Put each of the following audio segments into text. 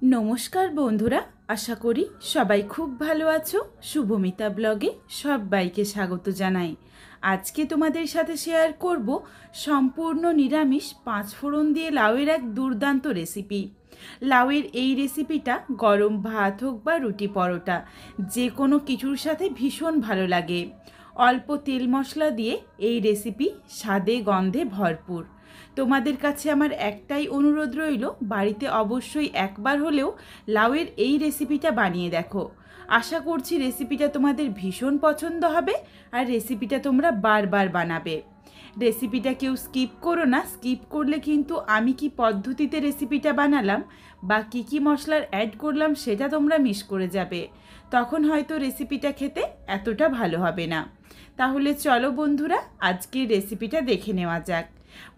नमस्कार बंधुरा आशा करी सबाई खूब भालो आछो। शुभमिता ब्लगे सबाइके स्वागत जानाई। आज के तुम्हादेर साथे शेयर करब सम्पूर्ण निरामिष 5 फोड़न दिए लाउएर एक दुर्दान्त रेसिपि। लाउएर এই রেসিপিটা गरम भात হোক বা রুটি পরোটা যে কোনো কিছুর সাথে ভীষণ ভালো লাগে। অল্প তেল মশলা দিয়ে এই রেসিপি স্বাদে গন্ধে ভরপুর। তোমাদের কাছে আমার একটাই অনুরোধ রইল, বাড়িতে অবশ্যই একবার হলেও লাউয়ের এই রেসিপিটা বানিয়ে দেখো। আশা করছি রেসিপিটা তোমাদের ভীষণ পছন্দ হবে আর রেসিপিটা তোমরা বারবার বানাবে। রেসিপিটা কেউ স্কিপ করো না, স্কিপ করলে কিন্তু আমি কি পদ্ধতিতে রেসিপিটা বানালাম বা কী মশলার অ্যাড করলাম সেটা তোমরা মিস করে যাবে। তখন হয়তো রেসিপিটা খেতে এতটা ভালো হবে না। তাহলে চলো বন্ধুরা আজকের রেসিপিটা দেখে নেওয়া যাক।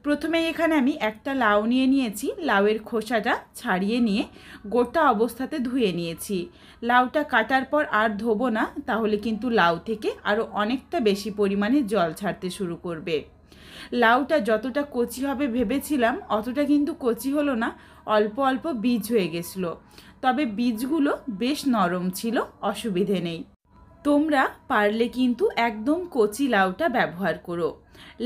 প্রথমে এখানে আমি একটা লাউ নিয়ে নিয়েছি। লাউয়ের খোসাটা ছাড়িয়ে নিয়ে গোটা অবস্থাতে ধুয়ে নিয়েছি। লাউটা কাটার পর আর ধোবো না, তাহলে কিন্তু লাউ থেকে আরও অনেকটা বেশি পরিমাণে জল ছাড়তে শুরু করবে। লাউটা যতটা কচি হবে ভেবেছিলাম অতটা কিন্তু কচি হলো না, অল্প অল্প বীজ হয়ে গেছিলো। তবে বীজগুলো বেশ নরম ছিল, অসুবিধে নেই। তোমরা পারলে কিন্তু একদম কচি লাউটা ব্যবহার করো।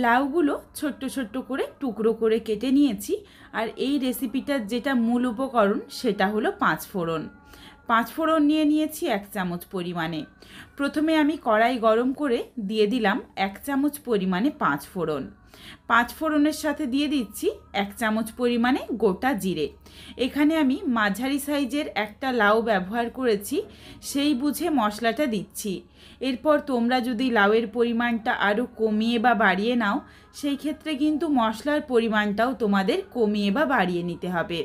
লাউগুলো ছোট্ট ছোট্ট করে টুকরো করে কেটে নিয়েছি। আর এই রেসিপিটার যেটা মূল উপকরণ সেটা হলো 5 ফোড়ন। 5 ফোড়ন নিয়ে নিয়েছি 1 চামচ পরিমাণে। প্রথমে আমি কড়াই গরম করে দিয়ে দিলাম 1 চামচ পরিমাণে 5 ফোড়ন। 5 ফোড়নের সাথে দিয়ে দিচ্ছি 1 চামচ পরিমাণে গোটা জিরে। এখানে আমি মাঝারি সাইজের একটা লাউ ব্যবহার করেছি, সেই বুঝে মশলাটা দিচ্ছি। এরপর তোমরা যদি লাউয়ের পরিমাণটা আরও কমিয়ে বা বাড়িয়ে নাও, সেই ক্ষেত্রে কিন্তু মশলার পরিমাণটাও তোমাদের কমিয়ে বা বাড়িয়ে নিতে হবে।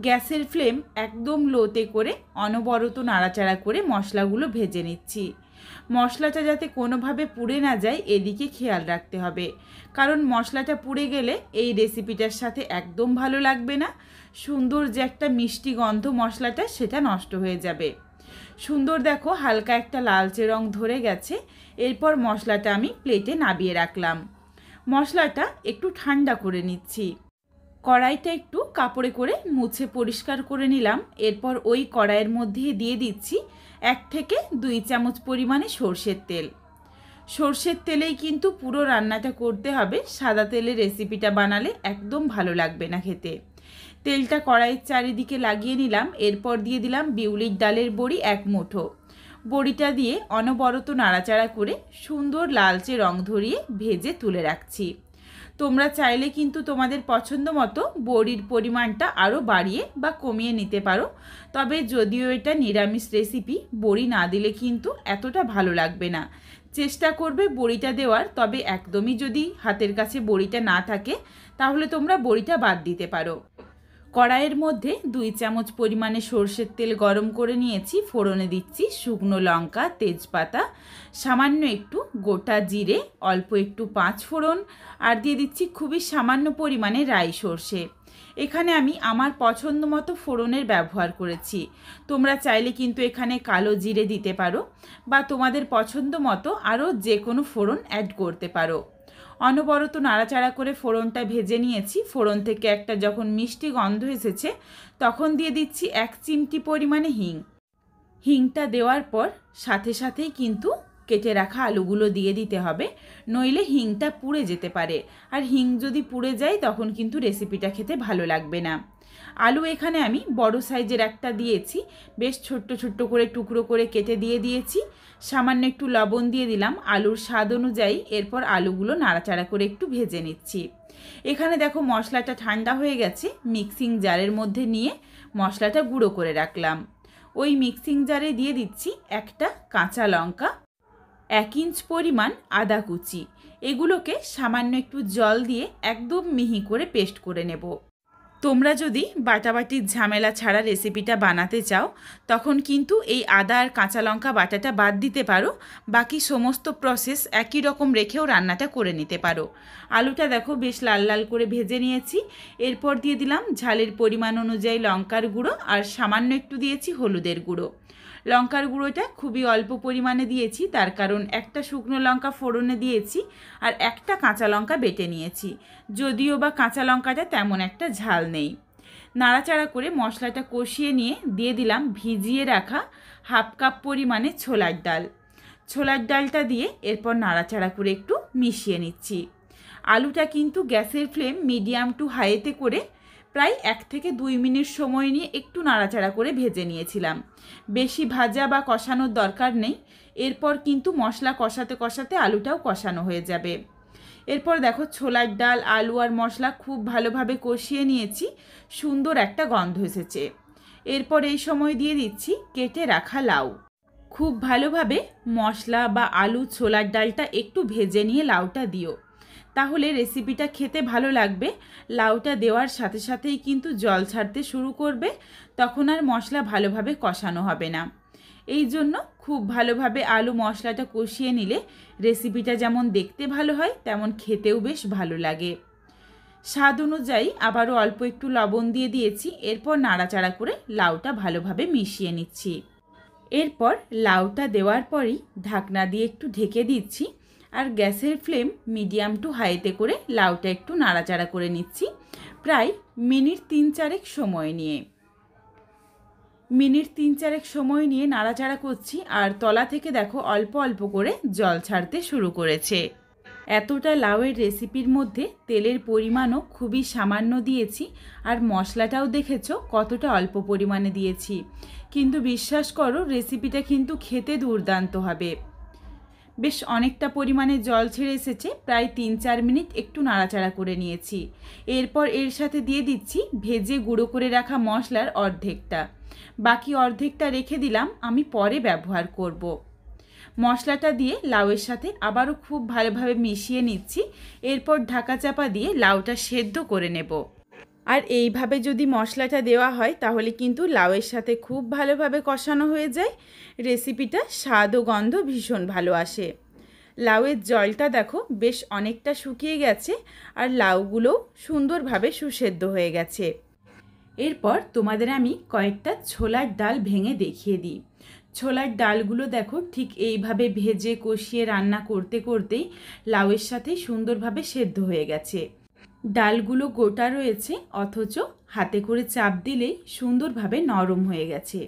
গ্যাসের ফ্লেম একদম লোতে করে অনবরত নাড়াচাড়া করে মশলাগুলো ভেজে নিচ্ছি। মশলাটা যাতে কোনোভাবে পুড়ে না যায় এদিকে খেয়াল রাখতে হবে, কারণ মশলাটা পুড়ে গেলে এই রেসিপিটার সাথে একদম ভালো লাগবে না। সুন্দর যে একটা মিষ্টি গন্ধ মশলাটা সেটা নষ্ট হয়ে যাবে। সুন্দর দেখো হালকা একটা লালচে রং ধরে গেছে। এরপর মশলাটা আমি প্লেটে নামিয়ে রাখলাম। মশলাটা একটু ঠান্ডা করে নিচ্ছি। কড়াইটা একটু কাপড়ে করে মুছে পরিষ্কার করে নিলাম। এরপর ওই কড়াইয়ের মধ্যে দিয়ে দিচ্ছি 1 থেকে 2 চামচ পরিমাণে সর্ষের তেল। সর্ষের তেলেই কিন্তু পুরো রান্নাটা করতে হবে, সাদা তেলের রেসিপিটা বানালে একদম ভালো লাগবে না খেতে। তেলটা কড়াইয়ের চারিদিকে লাগিয়ে নিলাম। এরপর দিয়ে দিলাম বিউলির ডালের বড়ি 1 মুঠো। বড়িটা দিয়ে অনবরত নাড়াচাড়া করে সুন্দর লালচে রং ধরিয়ে ভেজে তুলে রাখছি। তোমরা চাইলে কিন্তু তোমাদের পছন্দ মতো বড়ির পরিমাণটা আরও বাড়িয়ে বা কমিয়ে নিতে পারো। তবে যদিও এটা নিরামিষ রেসিপি, বড়ি না দিলে কিন্তু এতটা ভালো লাগবে না। চেষ্টা করবে বড়িটা দেওয়ার, তবে একদমই যদি হাতের কাছে বড়িটা না থাকে তাহলে তোমরা বড়িটা বাদ দিতে পারো। কড়াইয়ের মধ্যে 2 চামচ পরিমাণে সর্ষের তেল গরম করে নিয়েছি। ফোড়নে দিচ্ছি শুকনো লঙ্কা, তেজপাতা, সামান্য একটু গোটা জিরে, অল্প একটু 5 ফোড়ন আর দিয়ে দিচ্ছি খুবই সামান্য পরিমাণে রাই সর্ষে। এখানে আমি আমার পছন্দ মতো ফোড়নের ব্যবহার করেছি। তোমরা চাইলে কিন্তু এখানে কালো জিরে দিতে পারো বা তোমাদের পছন্দ মতো আরও যে কোনো ফোড়ন অ্যাড করতে পারো। অনবরত নাড়াচাড়া করে ফোড়নটা ভেজে নিয়েছি। ফোড়ন থেকে একটা যখন মিষ্টি গন্ধ এসেছে তখন দিয়ে দিচ্ছি 1 চিমটি পরিমাণে হিং। হিংটা দেওয়ার পর সাথে সাথেই কিন্তু কেটে রাখা আলুগুলো দিয়ে দিতে হবে, নইলে হিংটা পুড়ে যেতে পারে। আর হিং যদি পুড়ে যায় তখন কিন্তু রেসিপিটা খেতে ভালো লাগবে না। আলু এখানে আমি বড় সাইজের একটা দিয়েছি, বেশ ছোট্ট ছোট্ট করে টুকরো করে কেটে দিয়েছি। সামান্য একটু লবণ দিয়ে দিলাম আলুর স্বাদ অনুযায়ী। এরপর আলুগুলো নাড়াচাড়া করে একটু ভেজে নিচ্ছি। এখানে দেখো মশলাটা ঠান্ডা হয়ে গেছে। মিক্সিং জারের মধ্যে নিয়ে মশলাটা গুঁড়ো করে রাখলাম। ওই মিক্সিং জারে দিয়ে দিচ্ছি একটা কাঁচা লঙ্কা, 1 ইঞ্চ পরিমাণ আদা কুচি। এগুলোকে সামান্য একটু জল দিয়ে একদম মিহি করে পেস্ট করে নেব। তোমরা যদি বাটাবাটির ঝামেলা ছাড়া রেসিপিটা বানাতে চাও তখন কিন্তু এই আদা আর কাঁচা লঙ্কা বাটাটা বাদ দিতে পারো। বাকি সমস্ত প্রসেস একই রকম রেখেও রান্নাটা করে নিতে পারো। আলুটা দেখো বেশ লাল লাল করে ভেজে নিয়েছি। এরপর দিয়ে দিলাম ঝালের পরিমাণ অনুযায়ী লঙ্কার গুঁড়ো আর সামান্য একটু দিয়েছি হলুদের গুঁড়ো। লঙ্কার গুঁড়োটা খুবই অল্প পরিমাণে দিয়েছি, তার কারণ একটা শুকনো লঙ্কা ফোড়নে দিয়েছি আর একটা কাঁচা লঙ্কা বেটে নিয়েছি, যদিও বা কাঁচা লঙ্কাটা তেমন একটা ঝাল নেই। নাড়াচাড়া করে মশলাটা কষিয়ে নিয়ে দিয়ে দিলাম ভিজিয়ে রাখা হাফ কাপ পরিমাণে ছোলার ডাল। ছোলার ডালটা দিয়ে এরপর নাড়াচাড়া করে একটু মিশিয়ে নিচ্ছি। আলুটা কিন্তু গ্যাসের ফ্লেম মিডিয়াম টু হাইতে করে প্রায় 1 থেকে 2 মিনিট সময় নিয়ে একটু নাড়াচাড়া করে ভেজে নিয়েছিলাম। বেশি ভাজা বা কষানোর দরকার নেই। এরপর কিন্তু মশলা কষাতে কষাতে আলুটাও কষানো হয়ে যাবে। এরপর দেখো ছোলার ডাল, আলু আর মশলা খুব ভালোভাবে কষিয়ে নিয়েছি, সুন্দর একটা গন্ধ এসেছে। এরপর এই সময় দিয়ে দিচ্ছি কেটে রাখা লাউ। খুব ভালোভাবে মশলা বা আলু ছোলার ডালটা একটু ভেজে নিয়ে লাউটা দিও, তাহলে রেসিপিটা খেতে ভালো লাগবে। লাউটা দেওয়ার সাথে সাথেই কিন্তু জল ছাড়তে শুরু করবে, তখন আর মশলা ভালোভাবে কষানো হবে না। এই জন্য খুব ভালোভাবে আলু মশলাটা কষিয়ে নিলে রেসিপিটা যেমন দেখতে ভালো হয় তেমন খেতেও বেশ ভালো লাগে। স্বাদ অনুযায়ী আবারও অল্প একটু লবণ দিয়ে দিয়েছি। এরপর নাড়াচাড়া করে লাউটা ভালোভাবে মিশিয়ে নিচ্ছি। এরপর লাউটা দেওয়ার পরই ঢাকনা দিয়ে একটু ঢেকে দিচ্ছি আর গ্যাসের ফ্লেম মিডিয়াম টু হাইতে করে লাউটা একটু নাড়াচাড়া করে নিচ্ছি, প্রায় মিনিট 3-4 সময় নিয়ে। মিনিট 3-4 সময় নিয়ে নাড়াচাড়া করছি আর তলা থেকে দেখো অল্প অল্প করে জল ছাড়তে শুরু করেছে। এতটা লাউয়ের রেসিপির মধ্যে তেলের পরিমাণও খুবই সামান্য দিয়েছি আর মশলাটাও দেখেছো কতটা অল্প পরিমাণে দিয়েছি, কিন্তু বিশ্বাস করো রেসিপিটা কিন্তু খেতে দুর্দান্ত হবে। বেশ অনেকটা পরিমাণে জল ছেড়ে এসেছে, প্রায় 3-4 মিনিট একটু নাড়াচাড়া করে নিয়েছি। এরপর এর সাথে দিয়ে দিচ্ছি ভেজে গুঁড়ো করে রাখা মশলার অর্ধেকটা, বাকি অর্ধেকটা রেখে দিলাম আমি পরে ব্যবহার করব। মশলাটা দিয়ে লাউয়ের সাথে আবারও খুব ভালোভাবে মিশিয়ে নিচ্ছি। এরপর ঢাকা চাপা দিয়ে লাউটা সেদ্ধ করে নেব। আর এইভাবে যদি মশলাটা দেওয়া হয় তাহলে কিন্তু লাউয়ের সাথে খুব ভালোভাবে কষানো হয়ে যায়, রেসিপিটা স্বাদ ও গন্ধ ভীষণ ভালো আসে। লাউয়ের জলটা দেখো বেশ অনেকটা শুকিয়ে গেছে আর লাউগুলোও সুন্দরভাবে সুসেদ্ধ হয়ে গেছে। এরপর তোমাদের আমি কয়েকটা ছোলার ডাল ভেঙে দেখিয়ে দিই। ছোলার ডালগুলো দেখো ঠিক এইভাবে ভেজে কষিয়ে রান্না করতে করতেই লাউয়ের সাথে সুন্দরভাবে সেদ্ধ হয়ে গেছে। ডালগুলো গোটা রয়েছে অথচ হাতে করে চাপ দিলেই সুন্দরভাবে নরম হয়ে গেছে।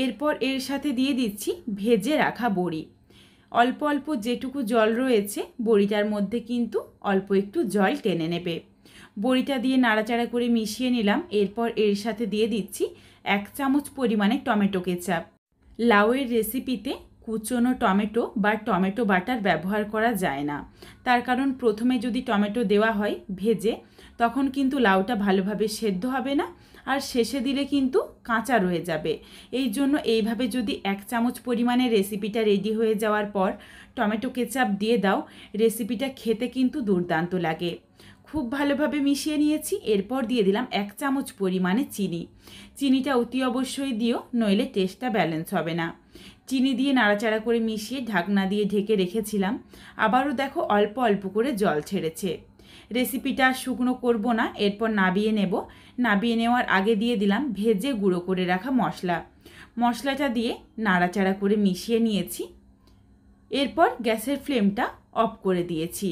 এরপর এর সাথে দিয়ে দিচ্ছি ভেজে রাখা বড়ি। অল্প অল্প যেটুকু জল রয়েছে বড়িটার মধ্যে কিন্তু অল্প একটু জল টেনে নেবে। বড়িটা দিয়ে নাড়াচাড়া করে মিশিয়ে নিলাম। এরপর এর সাথে দিয়ে দিচ্ছি 1 চামচ পরিমাণে টমেটো কেচাপ। লাউয়ের রেসিপিতে কুচনো টমেটো বা টমেটো বাটার ব্যবহার করা যায় না, তার কারণ প্রথমে যদি টমেটো দেওয়া হয় ভেজে তখন কিন্তু লাউটা ভালোভাবে সেদ্ধ হবে না আর শেষে দিলে কিন্তু কাঁচা রয়ে যাবে। এই জন্য এইভাবে যদি 1 চামচ পরিমাণে রেসিপিটা রেডি হয়ে যাওয়ার পর টমেটো কেচাপ দিয়ে দাও, রেসিপিটা খেতে কিন্তু দুর্দান্ত লাগে। খুব ভালোভাবে মিশিয়ে নিয়েছি। এরপর দিয়ে দিলাম 1 চামচ পরিমাণে চিনি। চিনিটা অতি অবশ্যই দিও, নইলে টেস্টটা ব্যালেন্স হবে না। চিনি দিয়ে নাড়াচাড়া করে মিশিয়ে ঢাকনা দিয়ে ঢেকে রেখেছিলাম। আবারও দেখো অল্প অল্প করে জল ছেড়েছে। রেসিপিটা শুকনো করব না, এরপর নাবিয়ে নেব। নাবিয়ে নেওয়ার আগে দিয়ে দিলাম ভেজে গুঁড়ো করে রাখা মশলা। মশলাটা দিয়ে নাড়াচাড়া করে মিশিয়ে নিয়েছি। এরপর গ্যাসের ফ্লেমটা অফ করে দিয়েছি,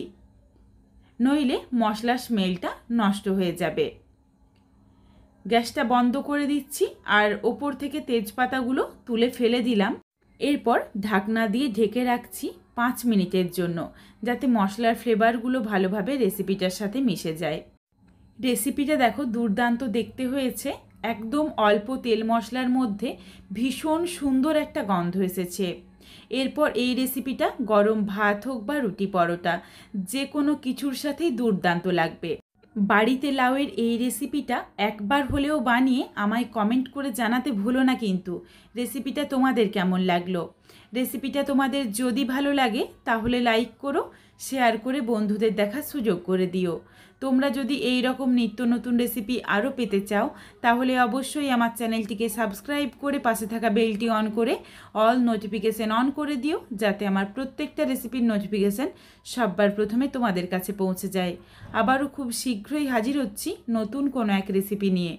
নইলে মশলার স্মেলটা নষ্ট হয়ে যাবে। গ্যাসটা বন্ধ করে দিচ্ছি আর ওপর থেকে তেজপাতাগুলো তুলে ফেলে দিলাম। এরপর ঢাকনা দিয়ে ঢেকে রাখছি 5 মিনিটের জন্য, যাতে মশলার ফ্লেভারগুলো ভালোভাবে রেসিপিটার সাথে মিশে যায়। রেসিপিটা দেখো দুর্দান্ত দেখতে হয়েছে। একদম অল্প তেল মশলার মধ্যে ভীষণ সুন্দর একটা গন্ধ এসেছে। এরপর এই রেসিপিটা গরম ভাত হোক বা রুটি পরোটা যে কোনো কিছুর সাথেই দুর্দান্ত লাগবে। বাড়িতে লাউয়ের এই রেসিপিটা একবার হলেও বানিয়ে আমায় কমেন্ট করে জানাতে ভুলো না কিন্তু রেসিপিটা তোমাদের কেমন লাগলো। রেসিপিটা তোমাদের যদি ভালো লাগে তাহলে লাইক করো, শেয়ার করে বন্ধুদের দেখার সুযোগ করে দিও। তোমরা যদি এই রকম নিত্য নতুন রেসিপি আরও পেতে চাও তাহলে অবশ্যই আমার চ্যানেলটিকে সাবস্ক্রাইব করে পাশে থাকা বেলটি অন করে অল নোটিফিকেশান অন করে দিও, যাতে আমার প্রত্যেকটা রেসিপির নোটিফিকেশান সবার প্রথমে তোমাদের কাছে পৌঁছে যায়। আবারও খুব শীঘ্রই হাজির হচ্ছি নতুন কোনো এক রেসিপি নিয়ে।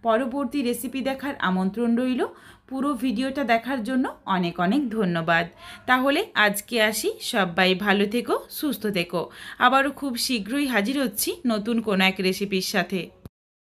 পরবর্তী রেসিপি দেখার আমন্ত্রণ রইল। পুরো ভিডিওটা দেখার জন্য অনেক অনেক ধন্যবাদ। তাহলে আজকে আসি, সবাই ভালো থেকো, সুস্থ থেকো। আবারও খুব শীঘ্রই হাজির হচ্ছি নতুন কোনো এক রেসিপির সাথে।